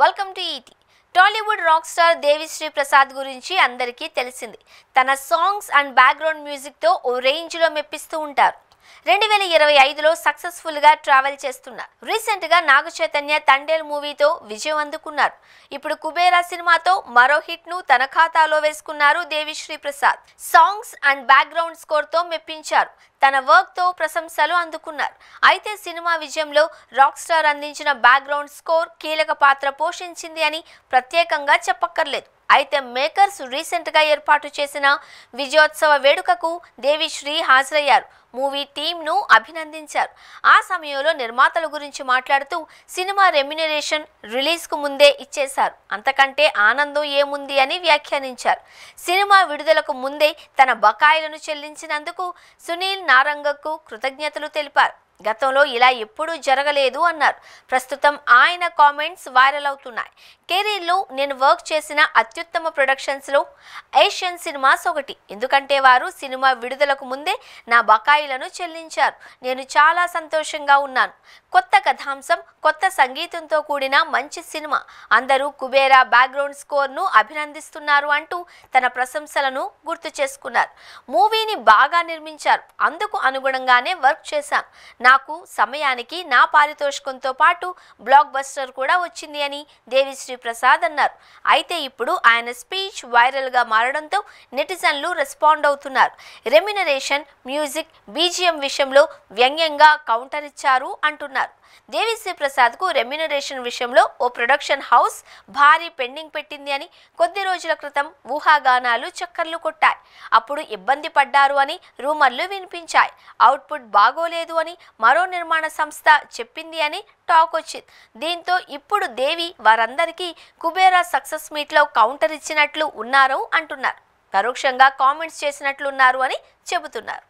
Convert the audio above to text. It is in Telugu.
Welcome to ET. Tollywood rock star Devi Sri Prasad గురించి అందరికీ తెలిసింది. తన సాంగ్స్ అండ్ బ్యాక్గ్రౌండ్ మ్యూజిక్తో ఓ రేంజ్లో మెప్పిస్తూ ఉంటారు. 2025లో సక్సెస్ఫుల్గా ట్రావెల్ చేస్తున్నారు. రీసెంట్గా నాగ చైతన్య తండేల్ మూవీతో విజయం అందుకున్నారు. ఇప్పుడు కుబేరా సినిమాతో మరో హిట్ను తన ఖాతాలో వేసుకున్నారు Devi Sri Prasad. Songs and background స్కోర్తో మెప్పించారు. తన వర్క్తో ప్రశంసలు అందుకున్నారు. అయితే సినిమా విజయంలో రాక్ స్టార్ అందించిన బ్యాక్గ్రౌండ్ స్కోర్ కీలక పాత్ర పోషించింది అని ప్రత్యేకంగా చెప్పక్కర్లేదు. అయితే మేకర్స్ రీసెంట్గా ఏర్పాటు చేసిన విజయోత్సవ వేడుకకు దేవిశ్రీ హాజరయ్యారు. మూవీ టీంను అభినందించారు. ఆ సమయంలో నిర్మాతల గురించి మాట్లాడుతూ సినిమా రెమ్యునరేషన్ రిలీజ్కు ముందే ఇచ్చేశారు, అంతకంటే ఆనందం ఏముంది అని వ్యాఖ్యానించారు. సినిమా విడుదలకు ముందే తన బకాయిలను చెల్లించినందుకు సునీల్ నారంగకు కృతజ్ఞతలు తెలిపారు. గతంలో ఇలా ఎప్పుడూ జరగలేదు అన్నారు. ప్రస్తుతం ఆయన కామెంట్స్ వైరల్ అవుతున్నాయి. కెరీర్లో నేను వర్క్ చేసిన అత్యుత్తమ ప్రొడక్షన్స్లో ఏషియన్ సినిమాస్ ఒకటి. ఎందుకంటే వారు సినిమా విడుదలకు ముందే నా బకాయిలను చెల్లించారు. నేను చాలా సంతోషంగా ఉన్నాను. కొత్త కథాంశం, కొత్త సంగీతంతో కూడిన మంచి సినిమా. అందరూ కుబేరా బ్యాక్గ్రౌండ్ స్కోర్ను అభినందిస్తున్నారు అంటూ తన ప్రశంసలను గుర్తు చేసుకున్నారు. మూవీని బాగా నిర్మించారు. అందుకు అనుగుణంగానే వర్క్ చేశాను. నాకు సమయానికి నా పారితోషికంతో పాటు బ్లాక్ బస్టర్ కూడా వచ్చింది అని దేవిశ్రీ ప్రసాద్ అన్నారు. అయితే ఇప్పుడు ఆయన స్పీచ్ వైరల్గా మారడంతో నెటిజన్లు రెస్పాండ్ అవుతున్నారు. రెమ్యునరేషన్, మ్యూజిక్, బీజిఎం విషయంలో వ్యంగ్యంగా కౌంటర్ ఇచ్చారు అంటున్నారు. దేవిశ్రీ ప్రసాద్కు రెమ్యునరేషన్ విషయంలో ఓ ప్రొడక్షన్ హౌస్ భారీ పెండింగ్ పెట్టింది అని కొద్ది రోజుల క్రితం ఊహాగానాలు చక్కర్లు కొట్టాయి. అప్పుడు ఇబ్బంది పడ్డారు అని రూమర్లు వినిపించాయి. అవుట్పుట్ బాగోలేదు అని మరో నిర్మాణ సంస్థ చెప్పింది అని టాక్ వచ్చింది. దీంతో ఇప్పుడు దేవి వారందరికీ కుబేరా సక్సెస్ మీట్లో కౌంటర్ ఇచ్చినట్లు ఉన్నారు అంటున్నారు. పరోక్షంగా కామెంట్స్ చేసినట్లున్నారు అని చెబుతున్నారు.